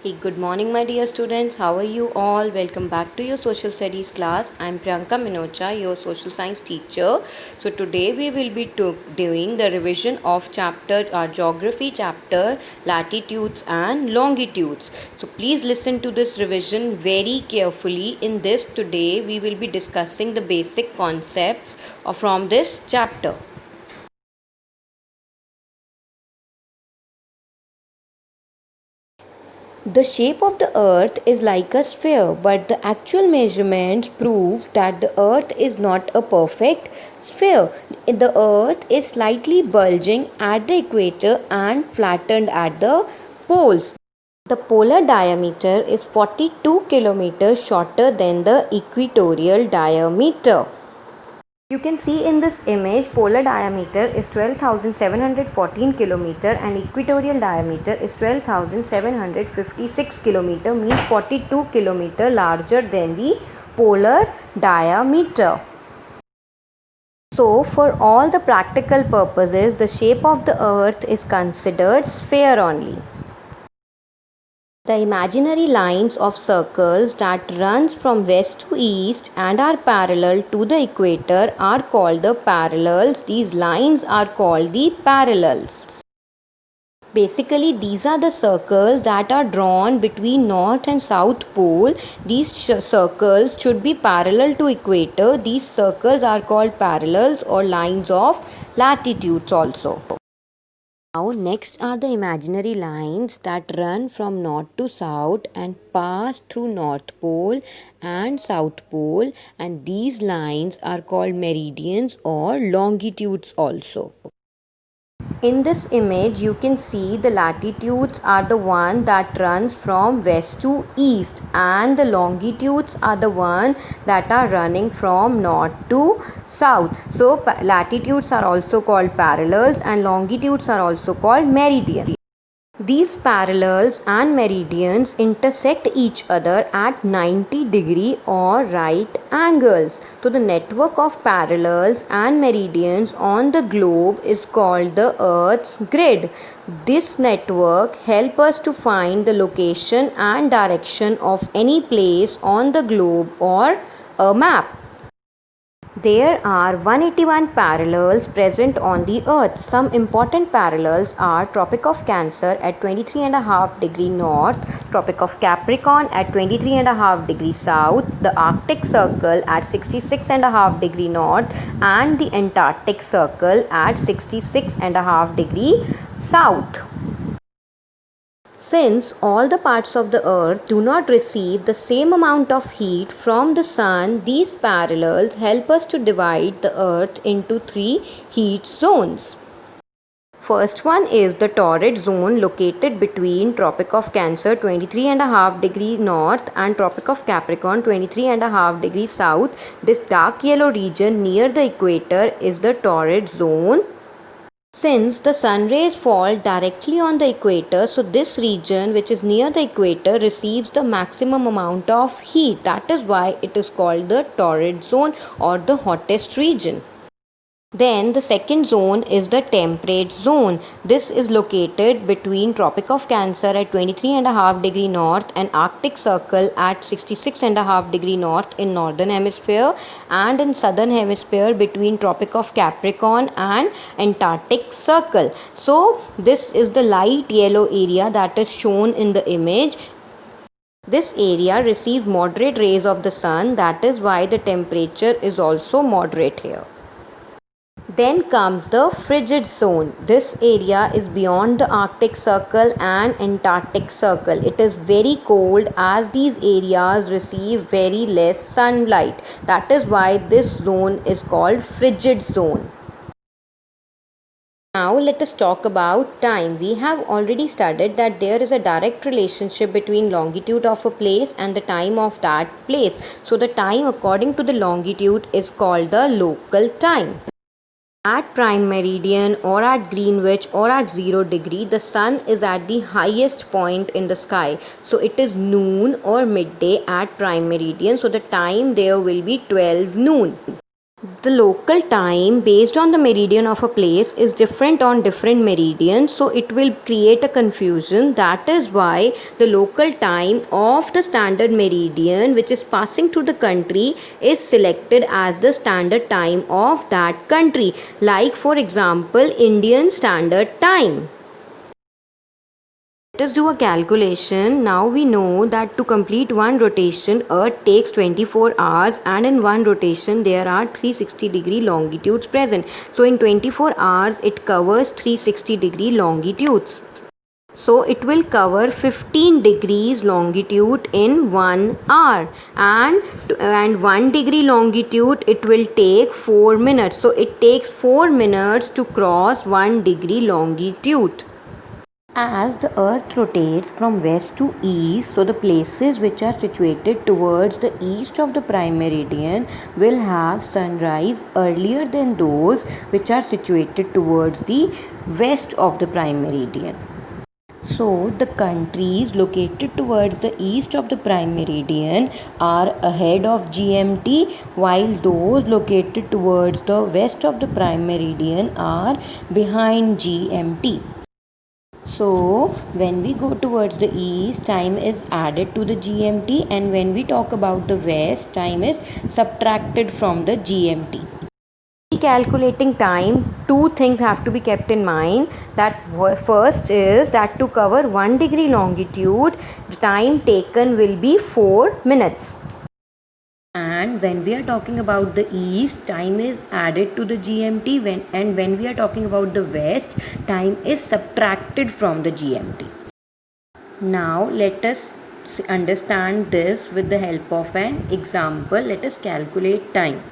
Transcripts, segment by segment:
Hey, good morning, my dear students. How are you all? Welcome back to your social studies class. I'm Priyanka Minocha, your social science teacher. So today we will be doing the revision of our geography chapter, latitudes and longitudes. So please listen to this revision very carefully. In this today we will be discussing the basic concepts from this chapter. The shape of the earth is like a sphere, but the actual measurements prove that the earth is not a perfect sphere. The earth is slightly bulging at the equator and flattened at the poles. The polar diameter is 42 kilometers shorter than the equatorial diameter. You can see in this image polar diameter is 12,714 kilometer and equatorial diameter is 12,756 kilometer, means 42 kilometer larger than the polar diameter. So for all the practical purposes, the shape of the earth is considered sphere only. The imaginary lines of circles that runs from west to east and are parallel to the equator are called the parallels. These lines are called the parallels. Basically, these are the circles that are drawn between north and south pole. These circles should be parallel to equator. These circles are called parallels or lines of latitudes also. Now next are the imaginary lines that run from north to south and pass through North Pole and South Pole, and these lines are called meridians or longitudes also. In this image you can see the latitudes are the one that runs from west to east and the longitudes are the one that are running from north to south. So latitudes are also called parallels and longitudes are also called meridians. These parallels and meridians intersect each other at 90-degree or right angles. So the network of parallels and meridians on the globe is called the Earth's grid. This network helps us to find the location and direction of any place on the globe or a map. There are 181 parallels present on the earth. Some important parallels are Tropic of Cancer at 23.5 degree north, Tropic of Capricorn at 23.5 degree south, the Arctic Circle at 66.5 degree north and the Antarctic Circle at 66.5 degree south. Since all the parts of the earth do not receive the same amount of heat from the sun, these parallels help us to divide the earth into three heat zones. First one is the torrid zone located between Tropic of Cancer 23.5 degree north and Tropic of Capricorn 23.5 degree south. This dark yellow region near the equator is the torrid zone. Since the sun rays fall directly on the equator, so this region which is near the equator receives the maximum amount of heat. That is why it is called the torrid zone or the hottest region. Then the second zone is the temperate zone. This is located between Tropic of Cancer at 23.5 degree north and Arctic Circle at 66.5 degree north in northern hemisphere, and in southern hemisphere between Tropic of Capricorn and Antarctic Circle. So this is the light yellow area that is shown in the image. This area receives moderate rays of the sun. That is why the temperature is also moderate here. Then comes the frigid zone. This area is beyond the Arctic Circle and Antarctic Circle. It is very cold as these areas receive very less sunlight. That is why this zone is called frigid zone. Now let us talk about time. We have already studied that there is a direct relationship between longitude of a place and the time of that place. So the time according to the longitude is called the local time. At prime meridian or at Greenwich or at 0 degree, the sun is at the highest point in the sky. So it is noon or midday at prime meridian. So the time there will be 12 noon. The local time based on the meridian of a place is different on different meridians, so it will create a confusion. That is why the local time of the standard meridian which is passing through the country is selected as the standard time of that country. Like for example, Indian Standard Time. Let us do a calculation. Now we know that to complete one rotation, Earth takes 24 hours, and in one rotation there are 360-degree longitudes present. So in 24 hours it covers 360-degree longitudes. So it will cover 15 degrees longitude in 1 hour, and 1 degree longitude it will take 4 minutes. So it takes 4 minutes to cross 1 degree longitude. As the earth rotates from west to east, so the places which are situated towards the east of the prime meridian will have sunrise earlier than those which are situated towards the west of the prime meridian. So, the countries located towards the east of the prime meridian are ahead of GMT, while those located towards the west of the prime meridian are behind GMT. So, when we go towards the east, time is added to the GMT, and when we talk about the west, time is subtracted from the GMT. Calculating time, two things have to be kept in mind. That first is that to cover 1 degree longitude, the time taken will be 4 minutes. And when we are talking about the east, time is added to the GMT, when we are talking about the west, time is subtracted from the GMT. Now let us understand this with the help of an example. Let us calculate time.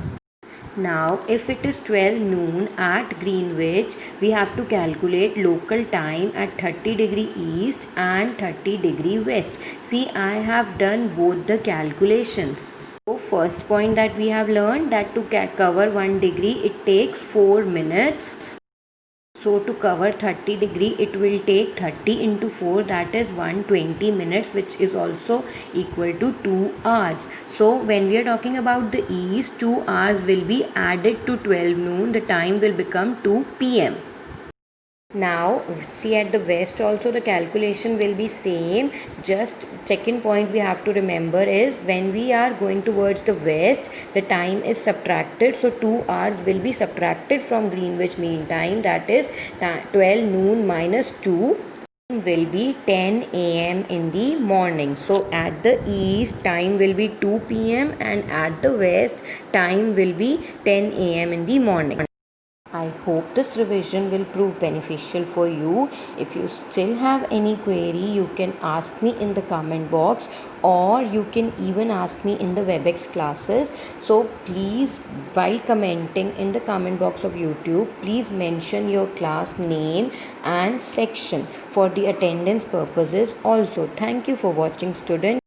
Now if it is 12 noon at Greenwich, we have to calculate local time at 30-degree east and 30-degree west. See, I have done both the calculations. So first point that we have learned, that to cover 1 degree it takes 4 minutes. So to cover 30-degree it will take 30 into 4, that is 120 minutes, which is also equal to 2 hours. So when we are talking about the east, 2 hours will be added to 12 noon, the time will become 2 p.m. Now see, at the west also the calculation will be same. Just second point we have to remember is, when we are going towards the west, the time is subtracted. So 2 hours will be subtracted from Greenwich Mean Time, that is 12 noon minus 2 will be 10 a.m. in the morning. So at the east time will be 2 p.m. and at the west time will be 10 a.m. in the morning. I hope this revision will prove beneficial for you. If you still have any query, you can ask me in the comment box, or you can even ask me in the WebEx classes. So please, while commenting in the comment box of YouTube, please mention your class name and section for the attendance purposes also. Thank you for watching, students.